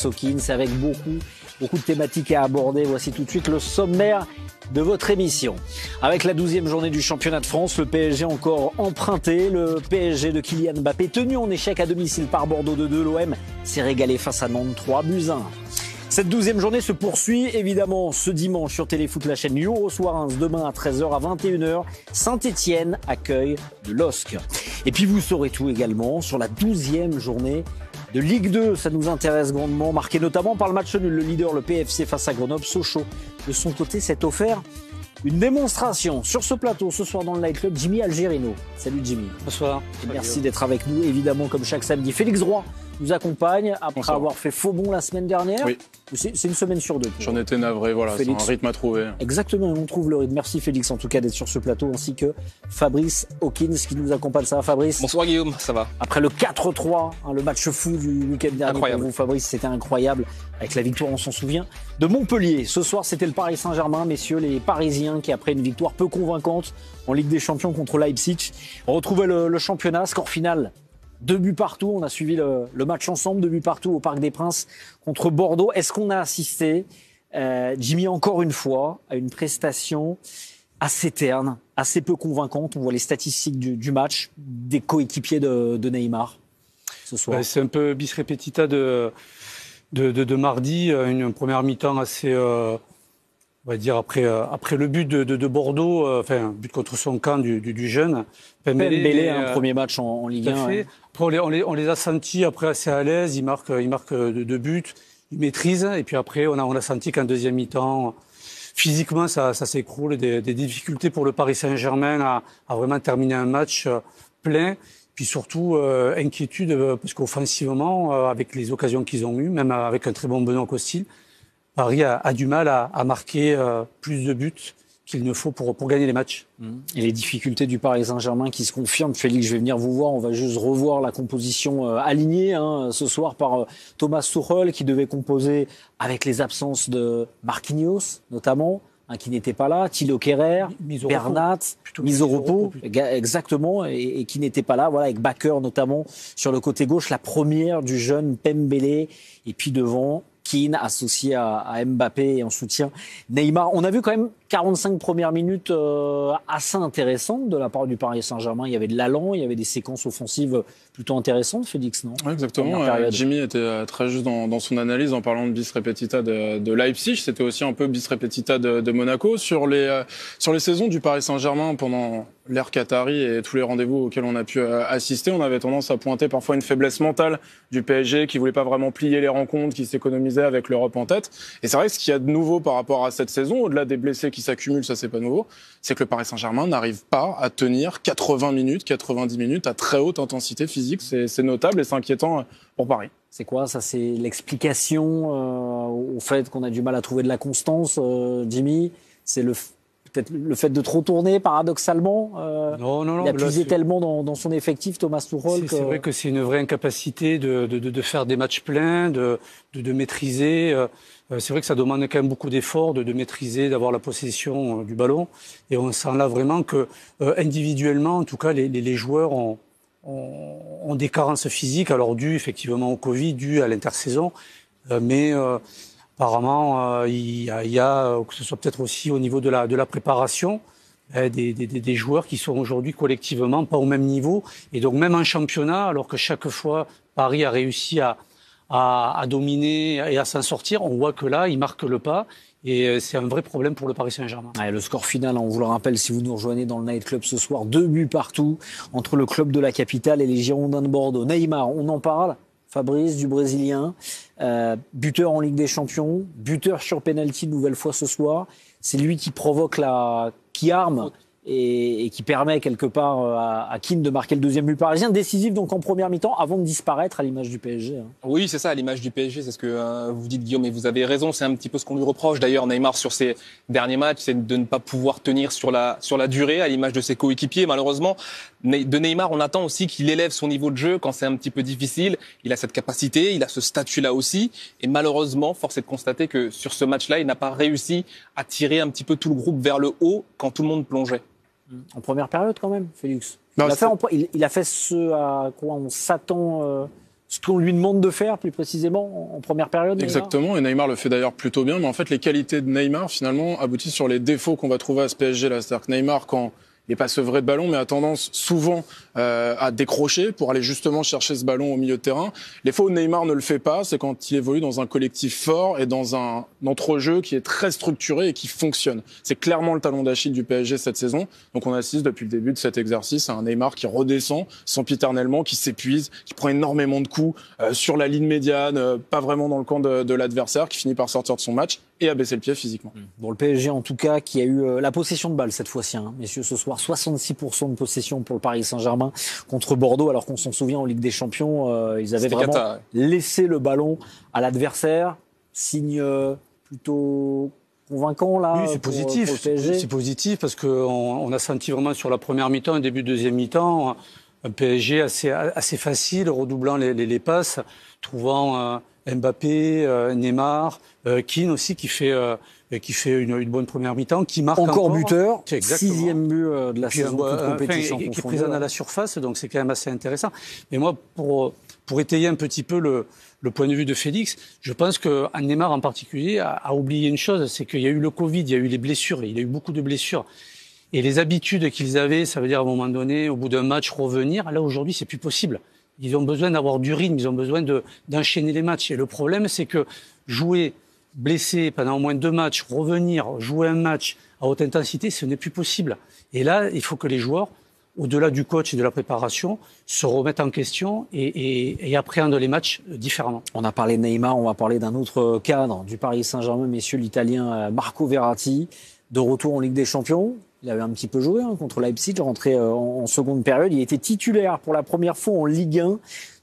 Hawkins avec beaucoup de thématiques à aborder. Voici tout de suite le sommaire de votre émission. Avec la 12e journée du championnat de France, le PSG encore emprunté. Le PSG de Kylian Mbappé tenu en échec à domicile par Bordeaux 2-2. L'OM s'est régalé face à Nantes 3-1. Cette 12e journée se poursuit évidemment ce dimanche sur Téléfoot, la chaîne Lyon reçoit Reims demain à 13h à 21h. Saint-Etienne accueille le LOSC. Et puis vous saurez tout également sur la 12e journée de Ligue 2, ça nous intéresse grandement, marqué notamment par le match nul. Le leader, le PFC face à Grenoble, Sochaux, de son côté, s'est offert une démonstration. Sur ce plateau, ce soir dans le Night Club, Jimmy Algerino. Salut Jimmy. Bonsoir. Merci d'être avec nous, évidemment, comme chaque samedi. Félix Roy nous accompagne après avoir fait faux bond la semaine dernière. Oui. C'est une semaine sur deux. J'en étais navré, voilà, c'est un rythme à trouver. Exactement, on trouve le rythme. Merci Félix en tout cas d'être sur ce plateau, ainsi que Fabrice Hawkins qui nous accompagne. Ça va Fabrice? Bonsoir Guillaume, ça va. Après le 4-3, le match fou du week-end dernier pour vous Fabrice, c'était incroyable, avec la victoire on s'en souvient, de Montpellier. Ce soir c'était le Paris Saint-Germain, messieurs, les Parisiens qui après une victoire peu convaincante en Ligue des Champions contre Leipzig, retrouvaient le championnat, score final. 2 buts partout, on a suivi le match ensemble, 2 buts partout au Parc des Princes contre Bordeaux. Est-ce qu'on a assisté, Jimmy, encore une fois, à une prestation assez terne, assez peu convaincante? On voit les statistiques du match, des coéquipiers de Neymar ce soir. Ouais, c'est un peu bis repetita de mardi, une première mi-temps assez... on va dire après le but de Bordeaux, enfin un but contre son camp du jeune Pembélé, un premier match en Ligue 1. Ouais. Après, on les a sentis après assez à l'aise, ils marquent 2 buts, ils maîtrisent, et puis après on a senti qu'en deuxième mi-temps, physiquement ça s'écroule, des difficultés pour le Paris Saint-Germain à vraiment terminer un match plein, puis surtout inquiétude parce qu'offensivement, avec les occasions qu'ils ont eues, même avec un très bon Benoît Costil, Paris a du mal à marquer plus de buts qu'il ne faut pour gagner les matchs. Et les difficultés du Paris Saint-Germain qui se confirment. Félix, je vais venir vous voir. On va juste revoir la composition alignée ce soir par Thomas Tuchel qui devait composer avec les absences de Marquinhos notamment, qui n'était pas là, Thilo Kehrer, Bernat, mise au repos, exactement, et qui n'était pas là. Voilà, avec Bakker notamment sur le côté gauche, la première du jeune Pembélé, et puis devant Keane associé à Mbappé et en soutien Neymar. On a vu quand même 45 premières minutes assez intéressantes de la part du Paris Saint-Germain. Il y avait de l'allant, il y avait des séquences offensives plutôt intéressantes, Félix, non? Oui, exactement. Jimmy était très juste dans son analyse en parlant de bis repetita de Leipzig. C'était aussi un peu bis repetita de Monaco. Sur les saisons du Paris Saint-Germain pendant l'ère Qatari et tous les rendez-vous auxquels on a pu assister, on avait tendance à pointer parfois une faiblesse mentale du PSG qui voulait pas vraiment plier les rencontres, qui s'économisait avec l'Europe en tête. Et c'est vrai que ce qu'il y a de nouveau par rapport à cette saison, au-delà des blessés qui s'accumulent, ça c'est pas nouveau, c'est que le Paris Saint-Germain n'arrive pas à tenir 80 minutes, 90 minutes à très haute intensité physique. C'est notable et c'est inquiétant pour Paris. C'est quoi ça? C'est l'explication au fait qu'on a du mal à trouver de la constance, Jimmy? C'est peut-être le fait de trop tourner, paradoxalement. Non. Il a puisé tellement dans son effectif, Thomas Tuchel. C'est vrai que c'est une vraie incapacité de faire des matchs pleins, de maîtriser. C'est vrai que ça demande quand même beaucoup d'efforts de maîtriser, d'avoir la possession du ballon. Et on sent là vraiment que individuellement, en tout cas, les joueurs ont des carences physiques, alors dues effectivement au Covid, dues à l'intersaison, mais apparemment il y a, que ce soit peut-être aussi au niveau de la préparation, des joueurs qui sont aujourd'hui collectivement pas au même niveau, et donc même en championnat, alors que chaque fois Paris a réussi à dominer et à s'en sortir, on voit que là il marque le pas. Et c'est un vrai problème pour le Paris Saint-Germain. Le score final, on vous le rappelle si vous nous rejoignez dans le Night Club ce soir, 2 buts partout entre le club de la capitale et les Girondins de Bordeaux. Neymar, on en parle, Fabrice, du Brésilien, buteur en Ligue des Champions, buteur sur penalty une nouvelle fois ce soir. C'est lui qui provoque qui arme et qui permet quelque part à Keane de marquer le 2e but parisien, décisif donc en première mi-temps avant de disparaître à l'image du PSG. Oui, c'est ça, à l'image du PSG, c'est ce que vous dites Guillaume, et vous avez raison, c'est un petit peu ce qu'on lui reproche. D'ailleurs, Neymar sur ses derniers matchs, c'est de ne pas pouvoir tenir sur la durée, à l'image de ses coéquipiers. Malheureusement, de Neymar, on attend aussi qu'il élève son niveau de jeu quand c'est un petit peu difficile. Il a cette capacité, il a ce statut-là aussi, et malheureusement, force est de constater que sur ce match-là, il n'a pas réussi à tirer un petit peu tout le groupe vers le haut quand tout le monde plongeait. En première période quand même, Félix. Non, il a fait ce à quoi on s'attend ce qu'on lui demande de faire plus précisément en première période. Neymar. Exactement, et Neymar le fait d'ailleurs plutôt bien, mais en fait les qualités de Neymar finalement aboutissent sur les défauts qu'on va trouver à ce PSG là. C'est-à-dire que Neymar, quand il n'est pas sevré de ballon, mais a tendance souvent à décrocher pour aller justement chercher ce ballon au milieu de terrain. Les fois où Neymar ne le fait pas, c'est quand il évolue dans un collectif fort et dans un entrejeu qui est très structuré et qui fonctionne. C'est clairement le talon d'Achille du PSG cette saison. Donc on assiste depuis le début de cet exercice à un Neymar qui redescend sempiternellement, qui s'épuise, qui prend énormément de coups sur la ligne médiane, pas vraiment dans le camp de l'adversaire, qui finit par sortir de son match et à baisser le pied physiquement. Bon, le PSG en tout cas qui a eu la possession de balle cette fois-ci, hein, messieurs, ce soir 66% de possession pour le Paris Saint-Germain contre Bordeaux, alors qu'on s'en souvient en Ligue des Champions, ils avaient vraiment laissé le ballon à l'adversaire. Signe plutôt convaincant là. Oui, c'est positif. Pour le PSG. C'est positif parce qu'on a senti vraiment sur la première mi-temps et début de deuxième mi-temps un PSG assez facile, redoublant les passes, trouvant Mbappé, Neymar, Keane aussi qui fait une bonne première mi-temps, qui marque encore buteur, 6e but de la saison, toute compétition qui est présent à la surface, donc c'est quand même assez intéressant. Mais moi, pour étayer un petit peu le point de vue de Félix, je pense que Neymar en particulier a oublié une chose, c'est qu'il y a eu le Covid, il y a eu les blessures, il a eu beaucoup de blessures. Et les habitudes qu'ils avaient, ça veut dire à un moment donné, au bout d'un match, revenir. Là, aujourd'hui, c'est plus possible. Ils ont besoin d'avoir du rythme, ils ont besoin d'enchaîner les matchs. Et le problème, c'est que jouer blessé pendant au moins 2 matchs, revenir, jouer un match à haute intensité, ce n'est plus possible. Et là, il faut que les joueurs, au-delà du coach et de la préparation, se remettent en question et appréhendent les matchs différemment. On a parlé de Neymar, on va parler d'un autre cadre du Paris Saint-Germain, messieurs, l'Italien Marco Verratti, de retour en Ligue des Champions. Il avait un petit peu joué contre Leipzig, rentré en seconde période. Il était titulaire pour la première fois en Ligue 1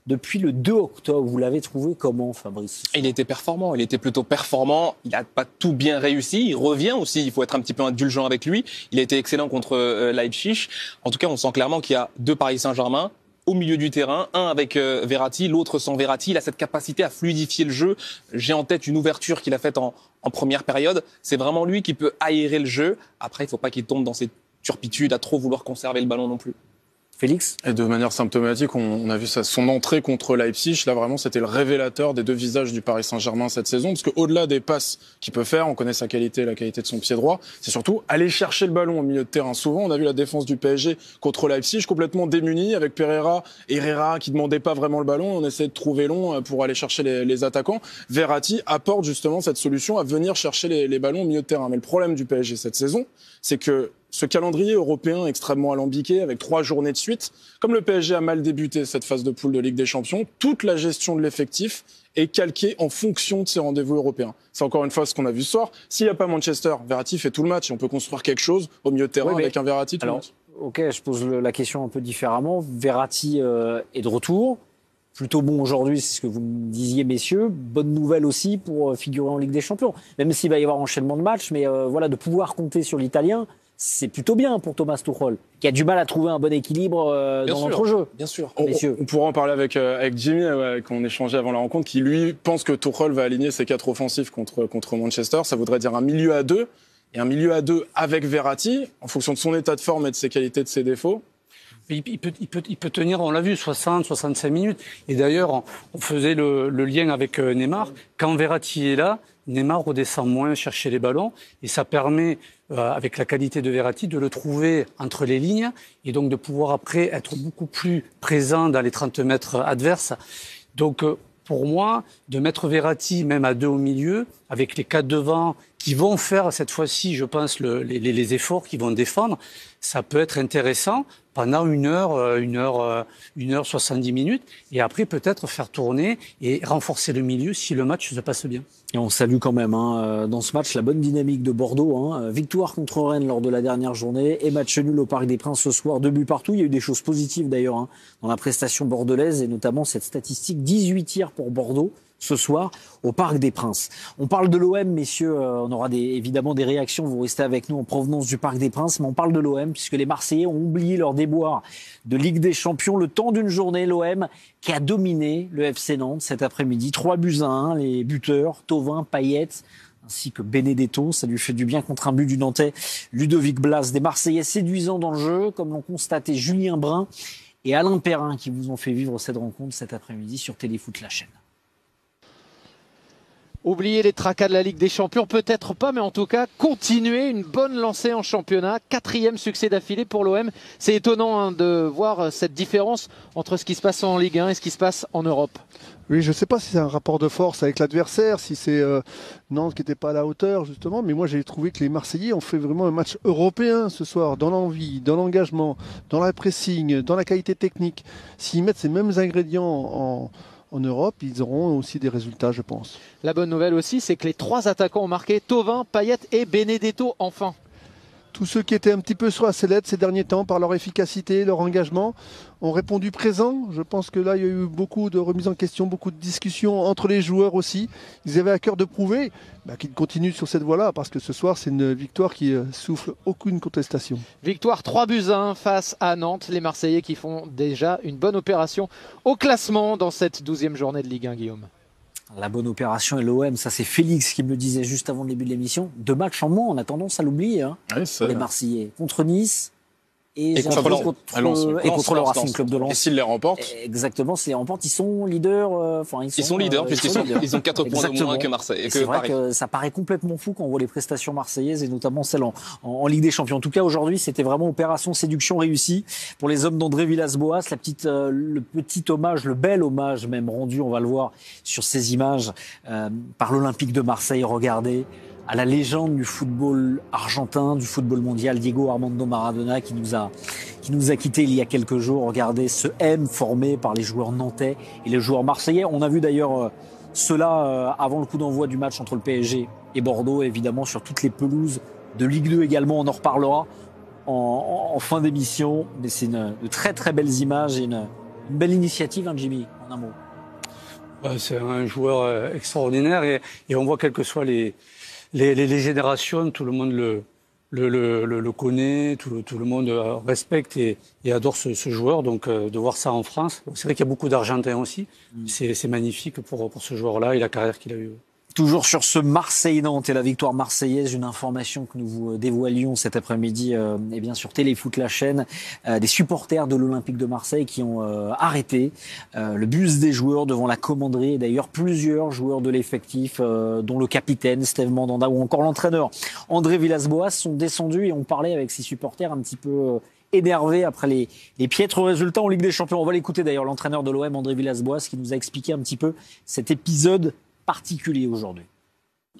depuis le 2 octobre. Vous l'avez trouvé comment, Fabrice ? Il était performant, il était plutôt performant. Il n'a pas tout bien réussi. Il revient aussi, il faut être un petit peu indulgent avec lui. Il a été excellent contre Leipzig. En tout cas, on sent clairement qu'il y a 2 Paris Saint-Germain au milieu du terrain, un avec Verratti, l'autre sans Verratti. Il a cette capacité à fluidifier le jeu. J'ai en tête une ouverture qu'il a faite en première période. C'est vraiment lui qui peut aérer le jeu. Après, il ne faut pas qu'il tombe dans cette turpitude à trop vouloir conserver le ballon non plus. Félix ? Et de manière symptomatique, on a vu son entrée contre Leipzig. Là, vraiment, c'était le révélateur des 2 visages du Paris Saint-Germain cette saison. Parce qu'au-delà des passes qu'il peut faire, on connaît sa qualité, la qualité de son pied droit. C'est surtout aller chercher le ballon au milieu de terrain. Souvent, on a vu la défense du PSG contre Leipzig complètement démunie, avec Pereira et Herrera qui demandaient pas vraiment le ballon. On essayait de trouver long pour aller chercher les attaquants. Verratti apporte justement cette solution à venir chercher les ballons au milieu de terrain. Mais le problème du PSG cette saison, c'est que ce calendrier européen extrêmement alambiqué, avec 3 journées de suite, comme le PSG a mal débuté cette phase de poule de Ligue des Champions, toute la gestion de l'effectif est calquée en fonction de ces rendez-vous européens. C'est encore une fois ce qu'on a vu ce soir. S'il n'y a pas Manchester, Verratti fait tout le match et on peut construire quelque chose au milieu de terrain avec un Verratti tout le match. Ok, je pose la question un peu différemment. Verratti est de retour. Plutôt bon aujourd'hui, c'est ce que vous me disiez, messieurs. Bonne nouvelle aussi pour figurer en Ligue des Champions. Même s'il va y avoir enchaînement de matchs, mais voilà, de pouvoir compter sur l'Italien, c'est plutôt bien pour Thomas Tuchel, qui a du mal à trouver un bon équilibre dans l'entrejeu. Bien sûr. On pourra en parler avec Jimmy, qu'on échangeait avant la rencontre, qui lui pense que Tuchel va aligner ses 4 offensifs contre Manchester. Ça voudrait dire un milieu à 2, et un milieu à 2 avec Verratti, en fonction de son état de forme et de ses qualités, de ses défauts. Il peut tenir, on l'a vu, 60, 65 minutes. Et d'ailleurs, on faisait le lien avec Neymar. Quand Verratti est là, Neymar redescend moins chercher les ballons. Et ça permet, avec la qualité de Verratti, de le trouver entre les lignes. Et donc de pouvoir après être beaucoup plus présent dans les 30 mètres adverses. Donc pour moi, de mettre Verratti même à 2 au milieu, avec les 4 devant, qui vont faire cette fois-ci, je pense, les efforts, qui vont défendre, ça peut être intéressant pendant 1 heure, 70 minutes, et après peut-être faire tourner et renforcer le milieu si le match se passe bien. Et on salue quand même dans ce match la bonne dynamique de Bordeaux. Victoire contre Rennes lors de la dernière journée et match nul au Parc des Princes ce soir, 2 buts partout. Il y a eu des choses positives d'ailleurs dans la prestation bordelaise et notamment cette statistique, 18 tirs pour Bordeaux ce soir au Parc des Princes. On parle de l'OM, messieurs, on aura évidemment des réactions, vous restez avec nous en provenance du Parc des Princes, mais on parle de l'OM puisque les Marseillais ont oublié leur déboire de Ligue des Champions le temps d'une journée. L'OM qui a dominé le FC Nantes cet après-midi, 3-1, les buteurs, Thauvin, Payet, ainsi que Benedetto, ça lui fait du bien contre un but du Nantais Ludovic Blas. Des Marseillais séduisants dans le jeu, comme l'ont constaté Julien Brun et Alain Perrin qui vous ont fait vivre cette rencontre cet après-midi sur Téléfoot la chaîne. Oublier les tracas de la Ligue des Champions, peut-être pas, mais en tout cas, continuer une bonne lancée en championnat. 4e succès d'affilée pour l'OM. C'est étonnant de voir cette différence entre ce qui se passe en Ligue 1 et ce qui se passe en Europe. Oui, je ne sais pas si c'est un rapport de force avec l'adversaire, si c'est Nantes qui n'était pas à la hauteur, justement. Mais moi, j'ai trouvé que les Marseillais ont fait vraiment un match européen ce soir, dans l'envie, dans l'engagement, dans la pressing, dans la qualité technique. S'ils mettent ces mêmes ingrédients en Europe, ils auront aussi des résultats, je pense. La bonne nouvelle aussi, c'est que les 3 attaquants ont marqué, Thauvin, Payet et Benedetto enfin. Tous ceux qui étaient un petit peu sur la sellette ces derniers temps par leur efficacité, leur engagement, ont répondu présent. Je pense que là, il y a eu beaucoup de remises en question, beaucoup de discussions entre les joueurs aussi. Ils avaient à cœur de prouver qu'ils continuent sur cette voie-là, parce que ce soir, c'est une victoire qui souffle aucune contestation. Victoire 3-1 face à Nantes. Les Marseillais qui font déjà une bonne opération au classement dans cette 12e journée de Ligue 1, Guillaume. La bonne opération et l'OM, ça c'est Félix qui me le disait juste avant le début de l'émission. 2 matchs en moins, on a tendance à l'oublier, Oui, pour les Marseillais. Contre Nice et contre le Racing Club de Lens. Et s'ils les remportent? Exactement, s'ils les remportent, ils sont leaders. Ils sont leaders puisqu'ils ont 4 points de moins que Marseille. C'est vrai que ça paraît complètement fou quand on voit les prestations marseillaises et notamment celles en Ligue des Champions. En tout cas, aujourd'hui, c'était vraiment opération séduction réussie pour les hommes d'André Villas-Boas. Le petit hommage, le bel hommage même rendu, on va le voir sur ces images par l'Olympique de Marseille. Regardez, à la légende du football argentin, du football mondial, Diego Armando Maradona, qui nous a quittés il y a quelques jours. Regardez ce M formé par les joueurs nantais et les joueurs marseillais. On a vu d'ailleurs cela avant le coup d'envoi du match entre le PSG et Bordeaux, évidemment sur toutes les pelouses de Ligue 2 également. On en reparlera en fin d'émission, mais c'est de très très belles images et une belle initiative, Jimmy, en un mot. C'est un joueur extraordinaire et on voit quelles que soient les générations, tout le monde le connaît, tout le monde respecte et adore ce joueur. Donc de voir ça en France, c'est vrai qu'il y a beaucoup d'Argentins aussi. C'est magnifique pour ce joueur-là et la carrière qu'il a eue. Toujours sur ce Marseille-Nantes et la victoire marseillaise, une information que nous vous dévoilions cet après-midi sur Téléfoot la chaîne, des supporters de l'Olympique de Marseille qui ont arrêté le bus des joueurs devant la commanderie. Et d'ailleurs, plusieurs joueurs de l'effectif, dont le capitaine Steve Mandanda ou encore l'entraîneur André Villas-Boas sont descendus et ont parlé avec ces supporters un petit peu énervés après les piètres résultats en Ligue des Champions. On va l'écouter d'ailleurs, l'entraîneur de l'OM, André Villas-Boas, qui nous a expliqué un petit peu cet épisode particulier aujourd'hui.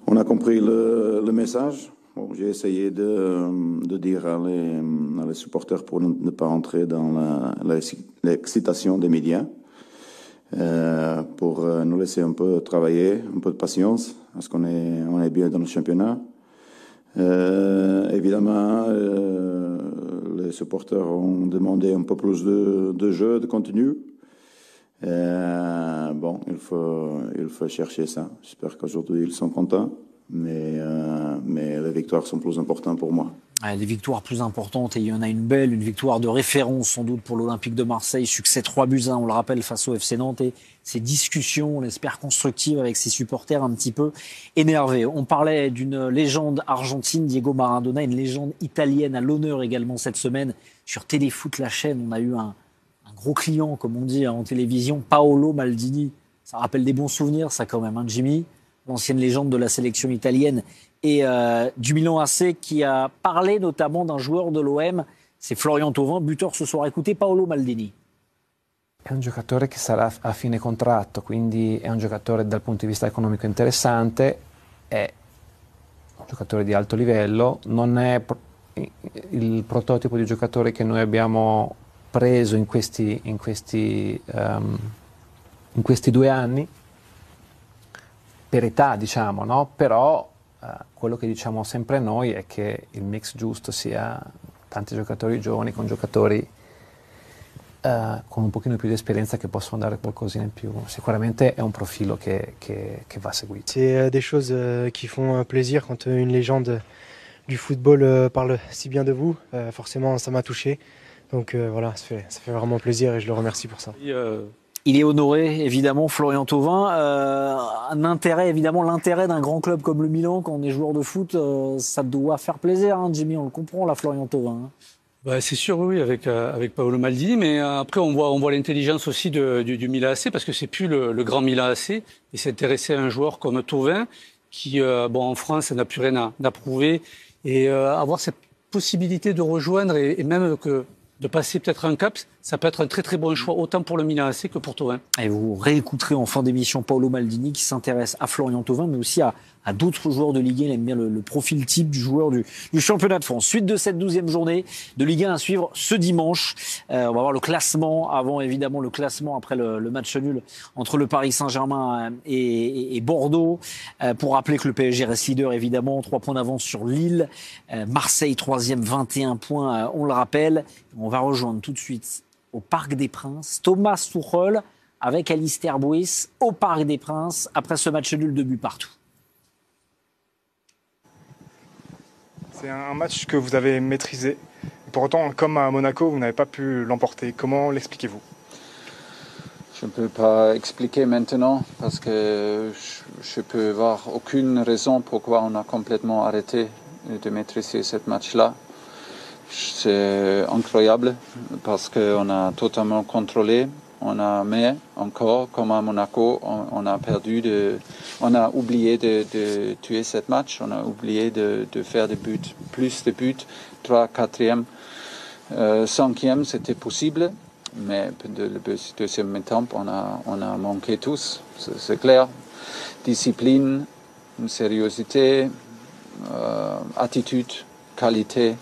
On a compris le message. Bon, j'ai essayé de dire à les supporters pour ne pas entrer dans l'excitation des médias, pour nous laisser un peu travailler, un peu de patience, parce qu'on est bien dans le championnat. Évidemment, les supporters ont demandé un peu plus de jeu, de contenu. Il faut chercher ça. J'espère qu'aujourd'hui ils sont contents, mais les victoires sont plus importantes pour moi. Des victoires plus importantes, et il y en a une belle, une victoire de référence sans doute pour l'Olympique de Marseille, succès 3-1, on le rappelle, face au FC Nantes, et ces discussions, on l'espère, constructives avec ses supporters un petit peu énervés. On parlait d'une légende argentine, Diego Maradona, une légende italienne à l'honneur également cette semaine sur Téléfoot la chaîne. On a eu un gros client, comme on dit en télévision, Paolo Maldini. Ça rappelle des bons souvenirs, ça quand même, Jimmy, l'ancienne légende de la sélection italienne et du Milan AC, qui a parlé notamment d'un joueur de l'OM, c'est Florian Thauvin, buteur ce soir. Écoutez Paolo Maldini. È un giocatore che sarà a fine contratto, quindi è un giocatore dal punto di vista economico interessante, è un giocatore di alto livello, non è il prototipo di giocatore che noi abbiamo preso in questi 2 anni, per età diciamo, no? Però quello che diciamo sempre noi è che il mix giusto sia tanti giocatori giovani con giocatori con un pochino più di esperienza che possono dare qualcosina in più. Sicuramente è un profilo che va seguito. C'est des choses qui font plaisir quand une légende du football parle si bien de vous. Forcément, ça m'a touché. Donc voilà, ça fait vraiment plaisir et je le remercie pour ça. Il est honoré, évidemment, Florian Thauvin. Un intérêt, évidemment, l'intérêt d'un grand club comme le Milan, quand on est joueur de foot, ça doit faire plaisir, Jimmy, on le comprend, là, Florian Thauvin. C'est sûr, oui, avec Paolo Maldini, mais après on voit l'intelligence aussi du Milan AC, parce que c'est plus le grand Milan AC, et s'intéresser à un joueur comme Thauvin, qui en France n'a plus rien à prouver, et avoir cette possibilité de rejoindre et même de passer peut-être un cap, ça peut être un très très bon choix, autant pour le Milan AC que pour Thauvin. Et vous réécouterez en fin d'émission Paolo Maldini qui s'intéresse à Florian Thauvin, mais aussi à d'autres joueurs de Ligue 1. Il aime bien le profil type du joueur du championnat de France. Suite de cette 12e journée de Ligue 1 à suivre ce dimanche. On va voir le classement avant, évidemment, le classement après le match nul entre le Paris Saint-Germain et Bordeaux. Pour rappeler que le PSG reste leader, évidemment, 3 points d'avance sur Lille. Marseille, 3e, 21 points, on le rappelle. On va rejoindre tout de suite au Parc des Princes Thomas Tuchel avec Alistair Bouis au Parc des Princes après ce match nul de but partout. C'est un match que vous avez maîtrisé. Pour autant, comme à Monaco, vous n'avez pas pu l'emporter. Comment l'expliquez-vous ? Je ne peux pas expliquer maintenant parce que je ne peux voir aucune raison pourquoi on a complètement arrêté de maîtriser ce match-là. C'est incroyable parce qu'on a totalement contrôlé. Mais encore, comme à Monaco, on a oublié de tuer ce match. On a oublié de faire plus de buts. 3, 4e, 5e, c'était possible. Mais le deuxième mi-temps, on a manqué tous, c'est clair. Discipline, sérieuxité, attitude, qualité,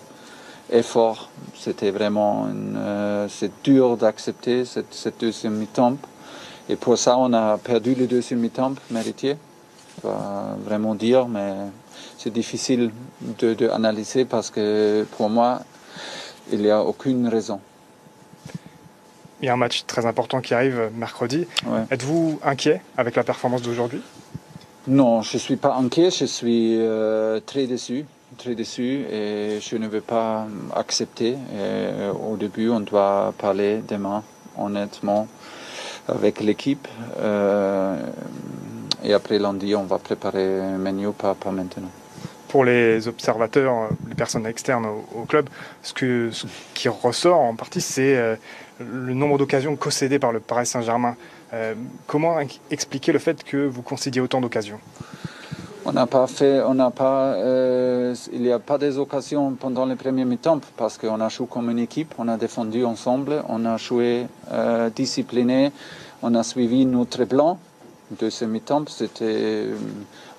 effort. C'était vraiment c'est dur d'accepter cette deuxième mi-temps. Et pour ça, on a perdu le deuxième mi-temps mérité. Je dois vraiment dire, mais c'est difficile de analyser parce que pour moi, il n'y a aucune raison. Il y a un match très important qui arrive mercredi. Ouais. Êtes-vous inquiet avec la performance d'aujourd'hui ? Non, je ne suis pas inquiet, je suis très déçu et je ne veux pas accepter. Et au début, on doit parler demain, honnêtement, avec l'équipe. Et après lundi, on va préparer un menu, pas maintenant. Pour les observateurs, les personnes externes au club, ce qui ressort en partie, c'est le nombre d'occasions concédées par le Paris Saint-Germain. Comment expliquer le fait que vous concédiez autant d'occasions ? Il n'y a pas des occasions pendant les premiers mi-temps parce qu'on a joué comme une équipe, on a défendu ensemble, on a joué discipliné, on a suivi notre plan. Deuxième mi-temps, c'était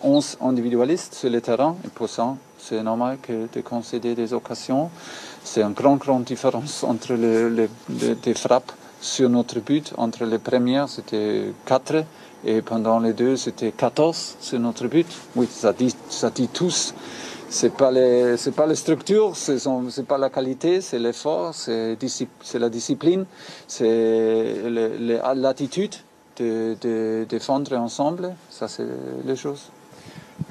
11 individualistes sur le terrain et pour ça, c'est normal de concéder des occasions. C'est une grande différence entre les frappes sur notre but. Entre les premières, c'était 4 et pendant les deux, c'était 14 sur notre but. Oui, ça dit tous. C'est pas les structures, c'est pas la qualité, c'est l'effort, c'est la discipline, c'est l'attitude de défendre ensemble. Ça, c'est les choses.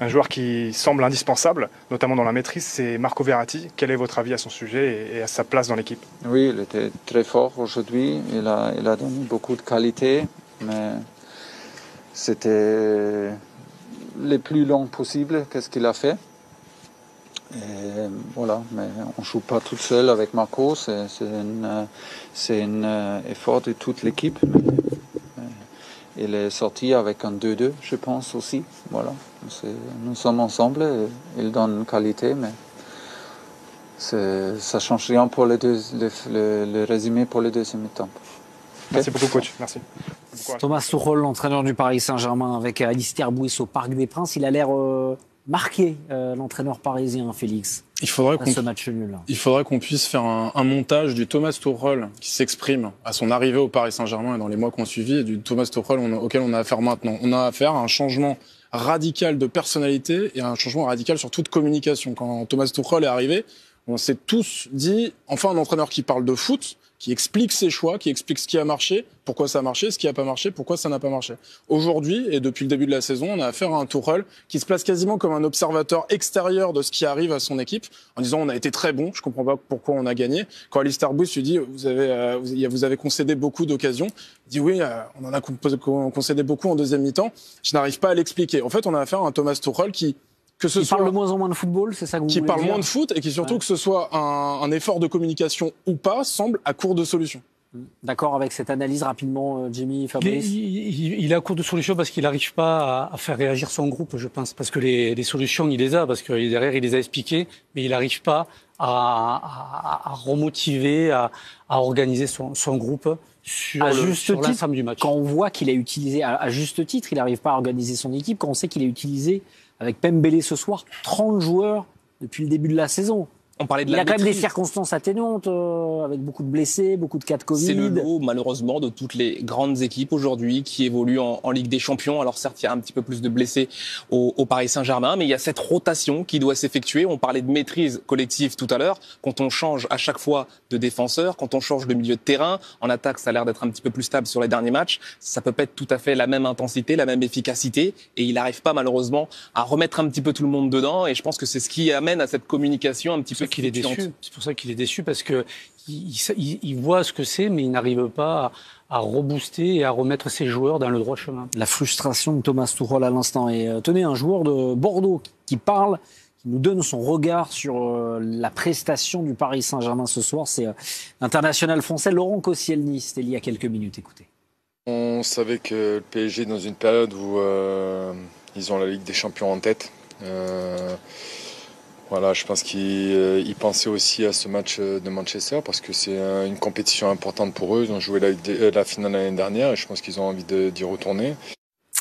Un joueur qui semble indispensable, notamment dans la maîtrise, c'est Marco Verratti. Quel est votre avis à son sujet et à sa place dans l'équipe ? Oui, il était très fort aujourd'hui. Il a donné beaucoup de qualité, mais c'était le plus long possible. Qu'est-ce qu'il a fait ? Et voilà, mais on ne joue pas tout seul avec Marco. C'est un effort de toute l'équipe. Il est sorti avec un 2-2, je pense aussi. Voilà. Nous sommes ensemble, il donne qualité, mais ça ne change rien pour le résumé pour le deuxième mi-temps. Merci beaucoup, coach. Merci. Thomas Tuchel, l'entraîneur du Paris Saint-Germain, avec Alistair Bouis au Parc des Princes. Il a l'air marqué, l'entraîneur parisien, Félix. Il faudrait qu'on puisse faire un montage du Thomas Tuchel qui s'exprime à son arrivée au Paris Saint-Germain et dans les mois qu'on suivi, et du Thomas Tuchel auquel on a affaire maintenant. On a affaire à un changement radical de personnalité et un changement radical surtout de communication. Quand Thomas Tuchel est arrivé, on s'est tous dit, enfin un entraîneur qui parle de foot, qui explique ses choix, qui explique ce qui a marché, pourquoi ça a marché, ce qui n'a pas marché, pourquoi ça n'a pas marché. Aujourd'hui, et depuis le début de la saison, on a affaire à un Tuchel qui se place quasiment comme un observateur extérieur de ce qui arrive à son équipe, en disant on a été très bon, je comprends pas pourquoi on a gagné. Quand Alistair Bouis lui dit vous avez concédé beaucoup d'occasions, il dit oui, on en a concédé beaucoup en deuxième mi-temps, je n'arrive pas à l'expliquer. En fait, on a affaire à un Thomas Tuchel qui que ce Qui parle de moins en moins de football, c'est ça que vous qui voulez parle dire moins de foot et qui surtout que ce soit un effort de communication ou pas semble à court de solutions. D'accord avec cette analyse rapidement, Jimmy, Fabrice? Il est à court de solutions parce qu'il n'arrive pas à faire réagir son groupe, je pense. Parce que les solutions, il les a, parce que derrière, il les a expliquées, mais il n'arrive pas à remotiver, à organiser son groupe sur l'ensemble du match. Quand on voit qu'il a utilisé, à juste titre, il n'arrive pas à organiser son équipe, quand on sait qu'il a utilisé, avec Pembele ce soir, 30 joueurs depuis le début de la saison. On parlait de il y la a quand même des maîtrise. circonstances atténuantes, avec beaucoup de blessés, beaucoup de cas de Covid. C'est le lot, malheureusement, de toutes les grandes équipes aujourd'hui qui évoluent en Ligue des Champions. Alors certes, il y a un petit peu plus de blessés au Paris Saint-Germain, mais il y a cette rotation qui doit s'effectuer. On parlait de maîtrise collective tout à l'heure. Quand on change à chaque fois de défenseur, quand on change de milieu de terrain, en attaque, ça a l'air d'être un petit peu plus stable sur les derniers matchs. Ça peut pas être tout à fait la même intensité, la même efficacité, et il n'arrive pas malheureusement à remettre un petit peu tout le monde dedans. Et je pense que c'est ce qui amène à cette communication un petit peu qu'il est déçu. C'est pour ça qu'il est déçu, parce que il voit ce que c'est, mais il n'arrive pas à rebooster et à remettre ses joueurs dans le droit chemin. La frustration de Thomas Tuchel à l'instant. Et tenez, un joueur de Bordeaux qui parle, qui nous donne son regard sur la prestation du Paris Saint-Germain ce soir, c'est l'international français Laurent Koscielny. C'était il y a quelques minutes, écoutez. On savait que le PSG est dans une période où ils ont la Ligue des Champions en tête. Voilà, je pense qu'ils pensaient aussi à ce match de Manchester parce que c'est une compétition importante pour eux. Ils ont joué la finale l'année dernière et je pense qu'ils ont envie d'y retourner.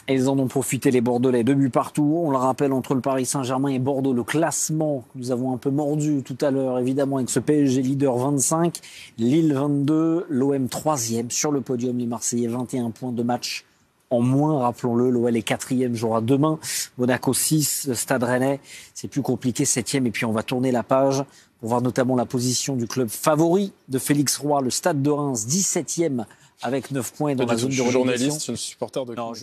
Et ils en ont profité, les Bordelais. 2 buts partout. On le rappelle, entre le Paris Saint-Germain et Bordeaux, le classement que nous avons un peu mordu tout à l'heure, évidemment, avec ce PSG leader 25, Lille 22, l'OM 3e sur le podium, les Marseillais 21 points de match en moins, rappelons-le. L'OL est 4e, jouera demain. Monaco 6, le Stade Rennais, c'est plus compliqué, 7e. Et puis on va tourner la page pour voir notamment la position du club favori de Félix Roy, le Stade de Reims, 17e avec 9 points dans la zone de relégation. Je suis journaliste, je suis supporter de... Non,